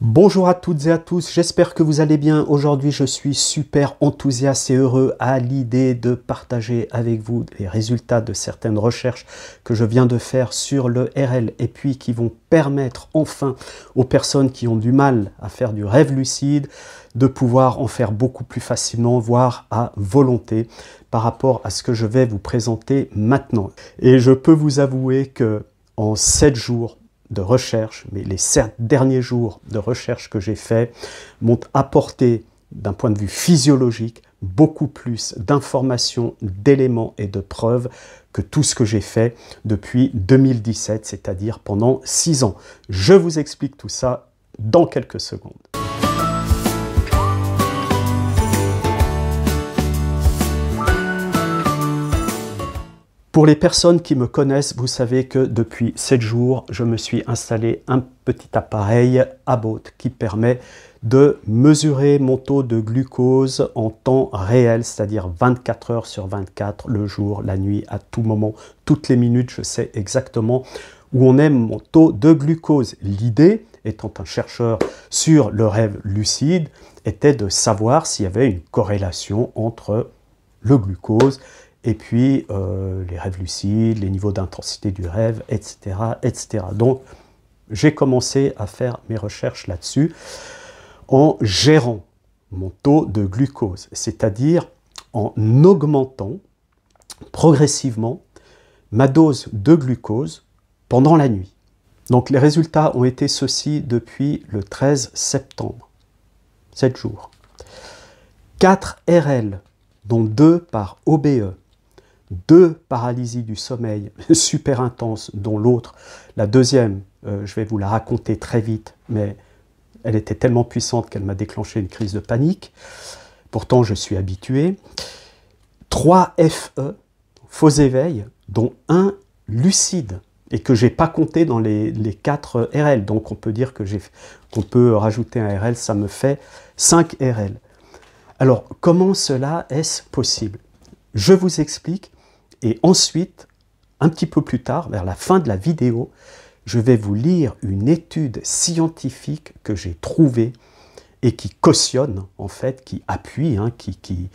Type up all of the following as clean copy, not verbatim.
Bonjour à toutes et à tous, j'espère que vous allez bien. Aujourd'hui, je suis super enthousiaste et heureux à l'idée de partager avec vous les résultats de certaines recherches que je viens de faire sur le RL et puis qui vont permettre enfin aux personnes qui ont du mal à faire du rêve lucide de pouvoir en faire beaucoup plus facilement, voire à volonté, par rapport à ce que je vais vous présenter maintenant. Et je peux vous avouer que en 7 jours, de recherche, mais les 7 derniers jours de recherche que j'ai fait m'ont apporté, d'un point de vue physiologique, beaucoup plus d'informations, d'éléments et de preuves que tout ce que j'ai fait depuis 2017, c'est-à-dire pendant 6 ans. Je vous explique tout ça dans quelques secondes. Pour les personnes qui me connaissent, vous savez que depuis 7 jours, je me suis installé un petit appareil Abbott qui permet de mesurer mon taux de glucose en temps réel, c'est-à-dire 24 heures sur 24, le jour, la nuit, à tout moment, toutes les minutes, je sais exactement où on est mon taux de glucose. L'idée, étant un chercheur sur le rêve lucide, était de savoir s'il y avait une corrélation entre le glucose et puis les rêves lucides, les niveaux d'intensité du rêve, etc., etc. Donc, j'ai commencé à faire mes recherches là-dessus en gérant mon taux de glucose, c'est-à-dire en augmentant progressivement ma dose de glucose pendant la nuit. Donc, les résultats ont été ceux-ci depuis le 13 septembre, 7 jours. 4 RL, dont 2 par OBE, 2 paralysies du sommeil super intenses, dont l'autre, la deuxième, je vais vous la raconter très vite, mais elle était tellement puissante qu'elle m'a déclenché une crise de panique. Pourtant, je suis habitué. 3 FE, faux éveils, dont 1 lucide, et que je n'ai pas compté dans les 4 RL. Donc, on peut dire qu'on peut rajouter un RL, ça me fait 5 RL. Alors, comment cela est-ce possible? Je vous explique. Et ensuite, un petit peu plus tard, vers la fin de la vidéo, je vais vous lire une étude scientifique que j'ai trouvée et qui cautionne, en fait, qui appuie, hein, qui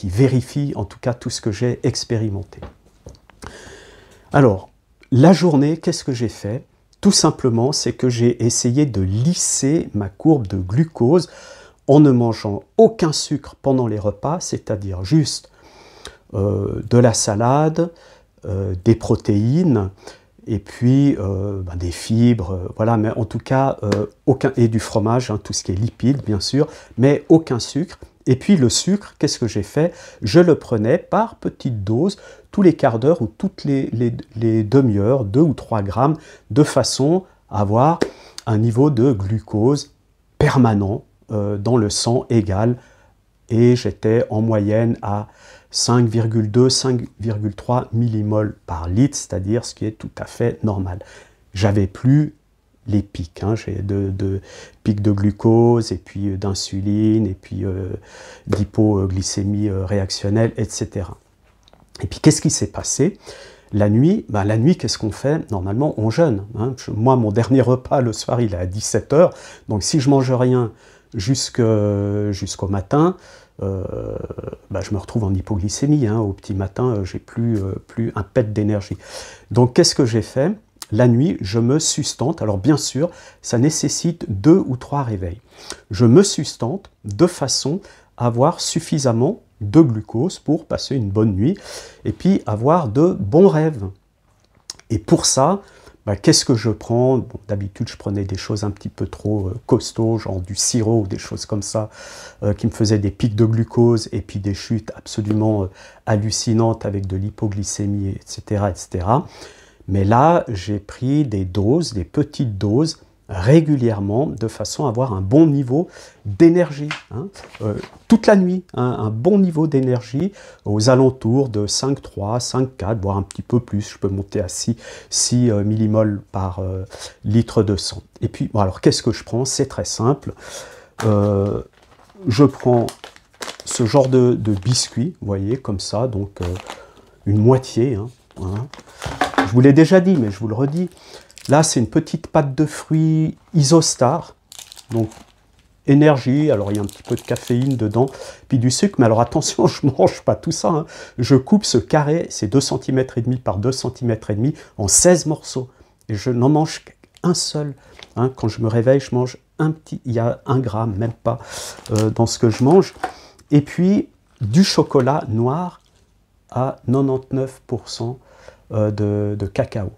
vérifie en tout cas tout ce que j'ai expérimenté. Alors, la journée, qu'est-ce que j'ai fait? Tout simplement, c'est que j'ai essayé de lisser ma courbe de glucose en ne mangeant aucun sucre pendant les repas, c'est-à-dire juste de la salade, des protéines, et puis des fibres, voilà, mais en tout cas, et du fromage, hein, tout ce qui est lipides, bien sûr, mais aucun sucre. Et puis le sucre, qu'est-ce que j'ai fait? Je le prenais par petites doses, tous les quarts d'heure ou toutes les demi-heures, 2 ou 3 grammes, de façon à avoir un niveau de glucose permanent dans le sang égal. Et j'étais en moyenne à 5,2, 5,3 millimoles par litre, c'est-à-dire ce qui est tout à fait normal. J'avais plus les pics, hein, j'ai de pics de glucose, et puis d'insuline, et puis d'hypoglycémie réactionnelle, etc. Et puis qu'est-ce qui s'est passé? La nuit, qu'est-ce qu'on fait? Normalement, on jeûne. Hein. Moi, mon dernier repas le soir, il est à 17 h, donc si je mange rien jusqu'au matin, je me retrouve en hypoglycémie, hein. Au petit matin, j'ai plus un pet d'énergie. Donc qu'est-ce que j'ai fait? La nuit, je me sustente. Alors bien sûr, ça nécessite 2 ou 3 réveils. Je me sustente de façon à avoir suffisamment de glucose pour passer une bonne nuit et puis avoir de bons rêves. Et pour ça, qu'est-ce que je prends? Bon, d'habitude, je prenais des choses un petit peu trop costauds, genre du sirop ou des choses comme ça, qui me faisaient des pics de glucose et puis des chutes absolument hallucinantes avec de l'hypoglycémie, etc., etc. Mais là, j'ai pris des doses, des petites doses, régulièrement, de façon à avoir un bon niveau d'énergie, hein, toute la nuit, hein, un bon niveau d'énergie aux alentours de 5,3, 5,4, voire un petit peu plus. Je peux monter à 6 millimoles par litre de sang. Et puis, bon, alors qu'est-ce que je prends? C'est très simple. Je prends ce genre de biscuit, vous voyez, comme ça, donc une moitié, hein, hein. Je vous l'ai déjà dit, mais je vous le redis. Là, c'est une petite pâte de fruits Isostar, Donc, énergie, alors il y a un petit peu de caféine dedans, puis du sucre, mais alors attention, je ne mange pas tout ça, hein. Je coupe ce carré, c'est 2,5 cm par 2,5 cm en 16 morceaux, et je n'en mange qu'un seul, hein. Quand je me réveille, je mange il y a 1 gramme, même pas, dans ce que je mange, et puis du chocolat noir à 99% de cacao,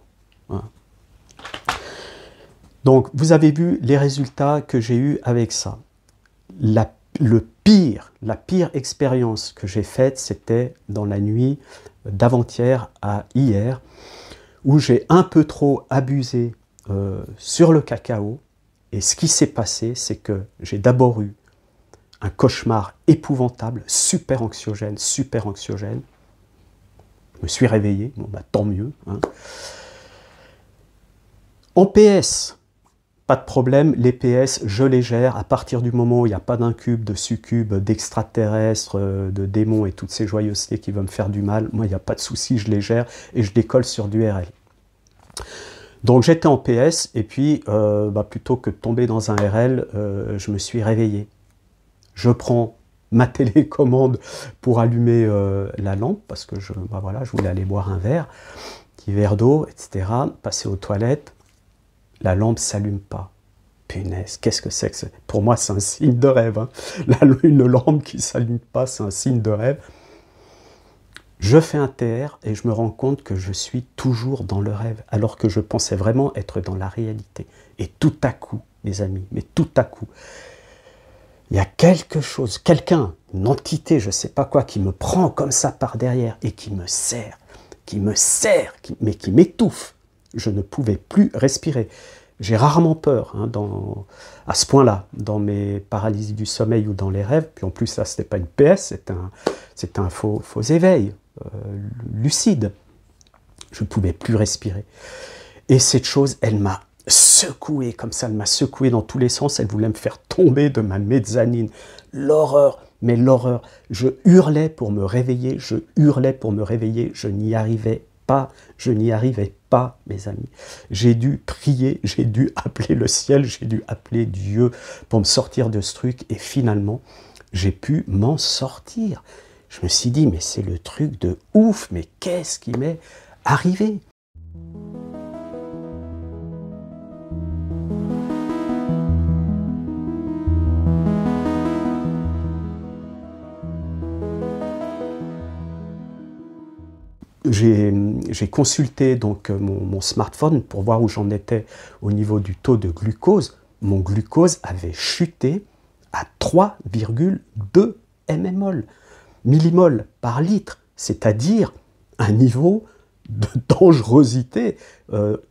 hein. Donc, vous avez vu les résultats que j'ai eus avec ça. La pire expérience que j'ai faite, c'était dans la nuit d'avant-hier à hier, où j'ai un peu trop abusé sur le cacao. Et ce qui s'est passé, c'est que j'ai d'abord eu un cauchemar épouvantable, super anxiogène, super anxiogène. Je me suis réveillé, bon, bah, tant mieux, hein. En PS, pas de problème, les PS, je les gère à partir du moment où il n'y a pas d'incube, de succube, d'extraterrestres, de démons et toutes ces joyeusetés qui veulent me faire du mal. Moi, il n'y a pas de souci, je les gère et je décolle sur du RL. Donc j'étais en PS et puis plutôt que de tomber dans un RL, je me suis réveillé. Je prends ma télécommande pour allumer la lampe parce que je voulais aller boire un verre, petit verre d'eau, etc., passer aux toilettes. La lampe ne s'allume pas. Punaise, qu'est-ce que c'est que ça? Pour moi, c'est un signe de rêve, hein. Une lampe qui ne s'allume pas, c'est un signe de rêve. Je fais un TR et je me rends compte que je suis toujours dans le rêve, alors que je pensais vraiment être dans la réalité. Et tout à coup, mes amis, mais tout à coup, il y a quelque chose, quelqu'un, une entité, je ne sais pas quoi, qui me prend comme ça par derrière et qui me serre, mais qui m'étouffe. Je ne pouvais plus respirer. J'ai rarement peur, hein, à ce point-là, dans mes paralysies du sommeil ou dans les rêves. Puis en plus, ça, ce n'était pas une PS, c'était un faux éveil, lucide. Je ne pouvais plus respirer. Et cette chose, elle m'a secoué comme ça, elle m'a secoué dans tous les sens. Elle voulait me faire tomber de ma mezzanine. L'horreur, mais l'horreur. Je hurlais pour me réveiller, je hurlais pour me réveiller. Je n'y arrivais pas, mes amis. J'ai dû prier, j'ai dû appeler le ciel, j'ai dû appeler Dieu pour me sortir de ce truc. Et finalement, j'ai pu m'en sortir. Je me suis dit, mais c'est le truc de ouf, mais qu'est-ce qui m'est arrivé? J'ai consulté donc mon smartphone pour voir où j'en étais au niveau du taux de glucose. Mon glucose avait chuté à 3,2 millimol par litre, c'est-à-dire un niveau de dangerosité,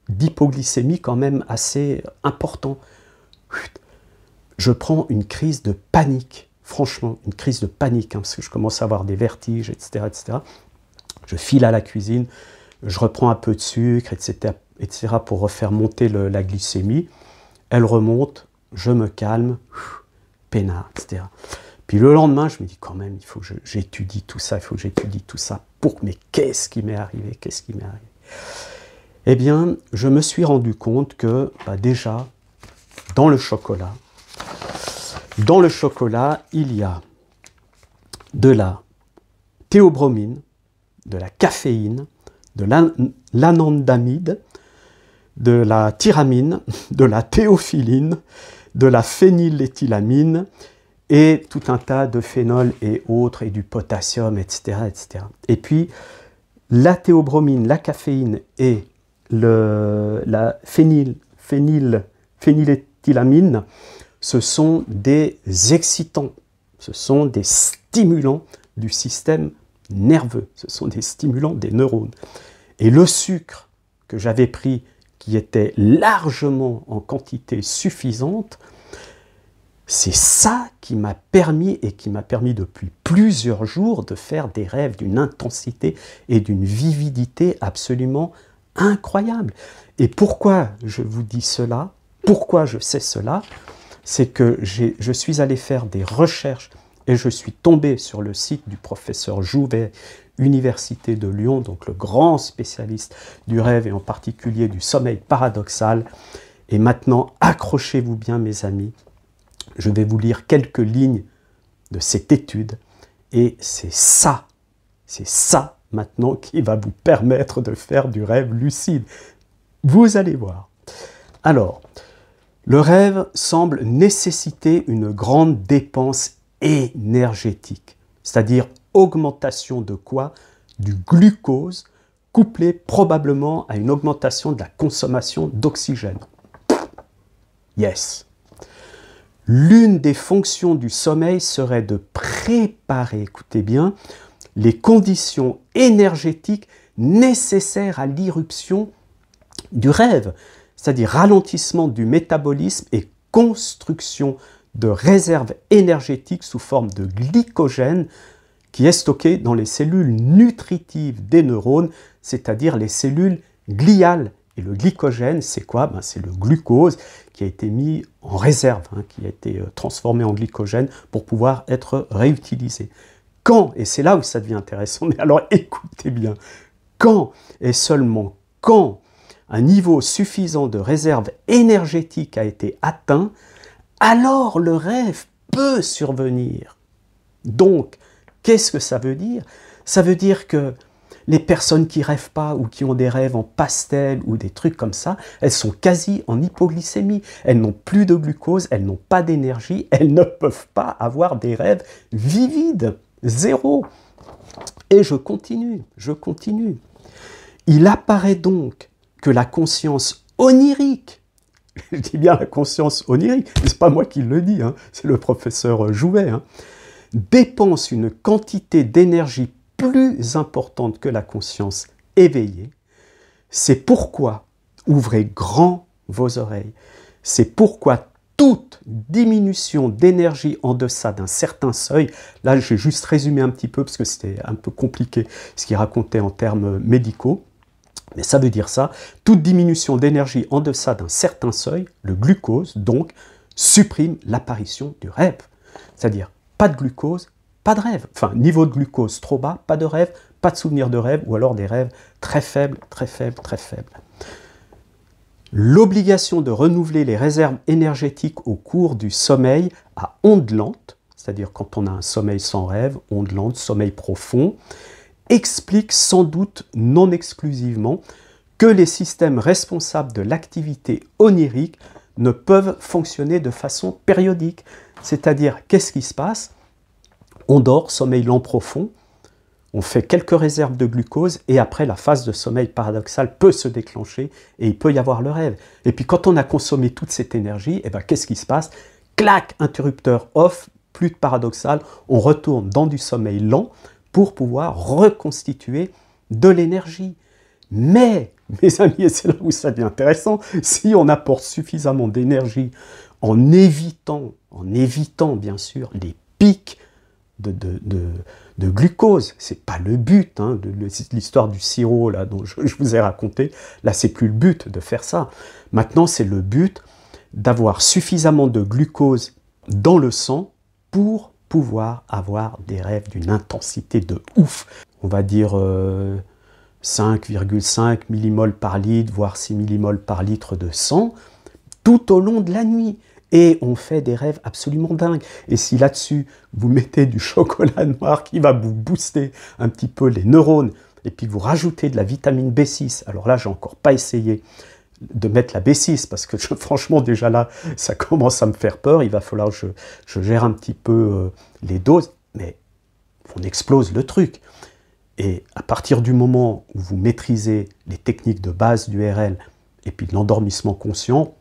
d'hypoglycémie quand même assez important. Je prends une crise de panique, franchement, une crise de panique, hein, parce que je commence à avoir des vertiges, etc., etc. Je file à la cuisine, je reprends un peu de sucre, etc. pour refaire monter la glycémie. Elle remonte, je me calme, peinard, etc. Puis le lendemain, je me dis quand même, il faut que j'étudie tout ça, mais qu'est-ce qui m'est arrivé? Eh bien, je me suis rendu compte que, déjà, dans le chocolat, il y a de la théobromine, de la caféine, de l'anandamide, de la tyramine, de la théophyline, de la phényléthylamine et tout un tas de phénols et autres, et du potassium, etc., etc. Et puis, la théobromine, la caféine et la phényléthylamine, ce sont des excitants, ce sont des stimulants du système nerveux, ce sont des stimulants des neurones. Et le sucre que j'avais pris, qui était largement en quantité suffisante, c'est ça qui m'a permis, depuis plusieurs jours, de faire des rêves d'une intensité et d'une vividité absolument incroyable. Et pourquoi je vous dis cela? Pourquoi je sais cela? C'est que je suis allé faire des recherches et je suis tombé sur le site du professeur Jouvet, Université de Lyon, donc le grand spécialiste du rêve et en particulier du sommeil paradoxal. Et maintenant, accrochez-vous bien mes amis, Je vais vous lire quelques lignes de cette étude et c'est ça maintenant qui va vous permettre de faire du rêve lucide. Vous allez voir. Alors, le rêve semble nécessiter une grande dépense énergétique, c'est-à-dire augmentation de quoi? Du glucose, couplé probablement à une augmentation de la consommation d'oxygène. Yes. L'une des fonctions du sommeil serait de préparer, écoutez bien, les conditions énergétiques nécessaires à l'irruption du rêve, c'est-à-dire ralentissement du métabolisme et construction de réserves énergétiques sous forme de glycogène qui est stocké dans les cellules nutritives des neurones, c'est-à-dire les cellules gliales. Et le glycogène, c'est quoi? C'est le glucose qui a été mis en réserve, qui a été transformé en glycogène pour pouvoir être réutilisé. Quand, et c'est là où ça devient intéressant, mais alors écoutez bien, quand et seulement quand un niveau suffisant de réserve énergétique a été atteint, alors le rêve peut survenir. Donc, qu'est-ce que ça veut dire? Ça veut dire que les personnes qui ne rêvent pas ou qui ont des rêves en pastel ou des trucs comme ça, elles sont quasi en hypoglycémie. Elles n'ont plus de glucose, elles n'ont pas d'énergie, elles ne peuvent pas avoir des rêves vivides. Zéro. Et je continue. Il apparaît donc que la conscience onirique, je dis bien la conscience onirique, ce n'est pas moi qui le dis, c'est le professeur Jouvet, dépense une quantité d'énergie plus importante que la conscience éveillée. C'est pourquoi, ouvrez grand vos oreilles, c'est pourquoi toute diminution d'énergie en deçà d'un certain seuil, là j'ai juste résumé un petit peu parce que c'était un peu compliqué ce qu'il racontait en termes médicaux, mais ça veut dire ça, toute diminution d'énergie en deçà d'un certain seuil, le glucose donc, supprime l'apparition du rêve. C'est-à-dire, pas de glucose, pas de rêve. Enfin, niveau de glucose trop bas, pas de rêve, pas de souvenir de rêve, ou alors des rêves très faibles, très faibles, très faibles. L'obligation de renouveler les réserves énergétiques au cours du sommeil à ondes lentes, c'est-à-dire quand on a un sommeil sans rêve, ondes lentes, sommeil profond, explique sans doute non exclusivement que les systèmes responsables de l'activité onirique ne peuvent fonctionner de façon périodique. C'est-à-dire, qu'est-ce qui se passe? On dort, sommeil lent profond, on fait quelques réserves de glucose et après la phase de sommeil paradoxal peut se déclencher et il peut y avoir le rêve. Et puis quand on a consommé toute cette énergie, qu'est-ce qui se passe? Clac, interrupteur off, plus de paradoxal, on retourne dans du sommeil lent pour pouvoir reconstituer de l'énergie. Mais, mes amis, et c'est là où ça devient intéressant, si on apporte suffisamment d'énergie en évitant bien sûr les pics de glucose, c'est pas le but, l'histoire du sirop là, dont je vous ai raconté, là c'est plus le but de faire ça. Maintenant c'est le but d'avoir suffisamment de glucose dans le sang pour pouvoir avoir des rêves d'une intensité de ouf. On va dire 5,5 millimoles par litre, voire 6 millimoles par litre de sang, tout au long de la nuit. Et on fait des rêves absolument dingues. Et si là-dessus, vous mettez du chocolat noir qui va vous booster un petit peu les neurones, et puis vous rajoutez de la vitamine B6, alors là, j'ai encore pas essayé de mettre la B6, parce que franchement, déjà là, ça commence à me faire peur. Il va falloir que je gère un petit peu les doses, mais on explose le truc. Et à partir du moment où vous maîtrisez les techniques de base du RL, et puis de l'endormissement conscient,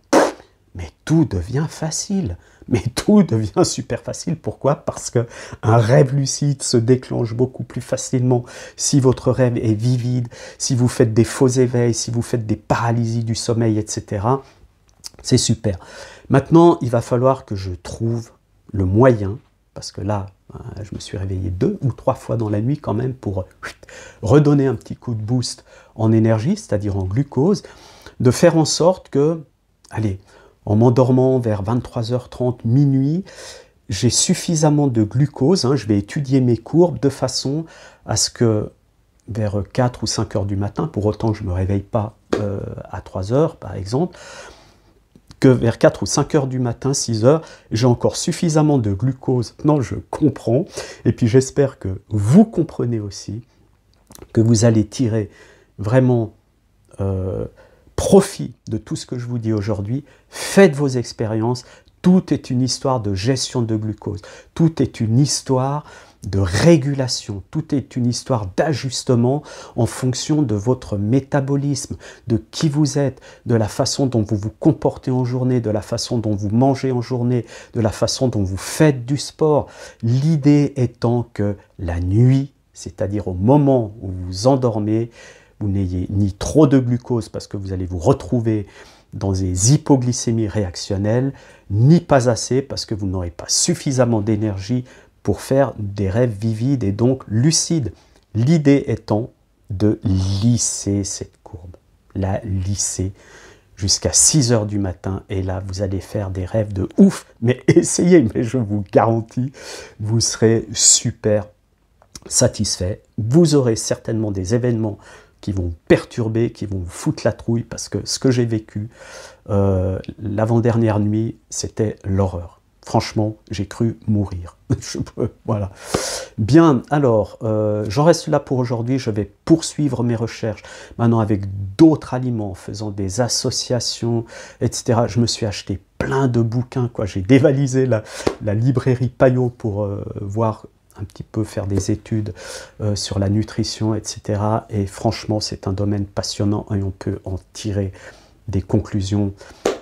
mais tout devient facile, mais tout devient super facile. Pourquoi? Parce qu'un rêve lucide se déclenche beaucoup plus facilement si votre rêve est vivide, si vous faites des faux éveils, si vous faites des paralysies du sommeil, etc. C'est super. Maintenant, il va falloir que je trouve le moyen, parce que là, je me suis réveillé 2 ou 3 fois dans la nuit quand même pour redonner un petit coup de boost en énergie, c'est-à-dire en glucose, de faire en sorte que, allez, en m'endormant vers 23h30, minuit, j'ai suffisamment de glucose, je vais étudier mes courbes de façon à ce que vers 4 ou 5 heures du matin, pour autant que je ne me réveille pas à 3 heures par exemple, que vers 4 ou 5 heures du matin, 6 heures, j'ai encore suffisamment de glucose. Non, je comprends. Et puis j'espère que vous comprenez aussi, que vous allez tirer vraiment profit de tout ce que je vous dis aujourd'hui. Faites vos expériences. Tout est une histoire de gestion de glucose. Tout est une histoire de régulation. Tout est une histoire d'ajustement en fonction de votre métabolisme, de qui vous êtes, de la façon dont vous vous comportez en journée, de la façon dont vous mangez en journée, de la façon dont vous faites du sport. L'idée étant que la nuit, c'est-à-dire au moment où vous vous endormez, vous n'ayez ni trop de glucose parce que vous allez vous retrouver dans des hypoglycémies réactionnelles, ni pas assez parce que vous n'aurez pas suffisamment d'énergie pour faire des rêves vivides et donc lucides. L'idée étant de lisser cette courbe, la lisser jusqu'à 6 heures du matin, et là vous allez faire des rêves de ouf, mais essayez, mais je vous garantis, vous serez super satisfait. Vous aurez certainement des événements qui vont vous perturber, qui vont vous foutre la trouille, parce que ce que j'ai vécu l'avant-dernière nuit, c'était l'horreur. Franchement, j'ai cru mourir. Voilà. Bien, alors, j'en reste là pour aujourd'hui. Je vais poursuivre mes recherches maintenant avec d'autres aliments, en faisant des associations, etc. Je me suis acheté plein de bouquins, quoi. J'ai dévalisé la librairie Payot pour voir un petit peu, faire des études sur la nutrition, etc. Et franchement, c'est un domaine passionnant et on peut en tirer des conclusions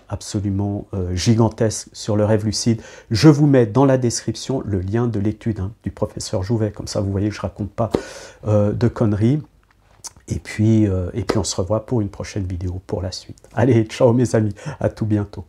absolument gigantesques sur le rêve lucide. Je vous mets dans la description le lien de l'étude du professeur Jouvet, comme ça vous voyez que je ne raconte pas de conneries. Et puis on se revoit pour une prochaine vidéo pour la suite. Allez, ciao mes amis, à tout bientôt.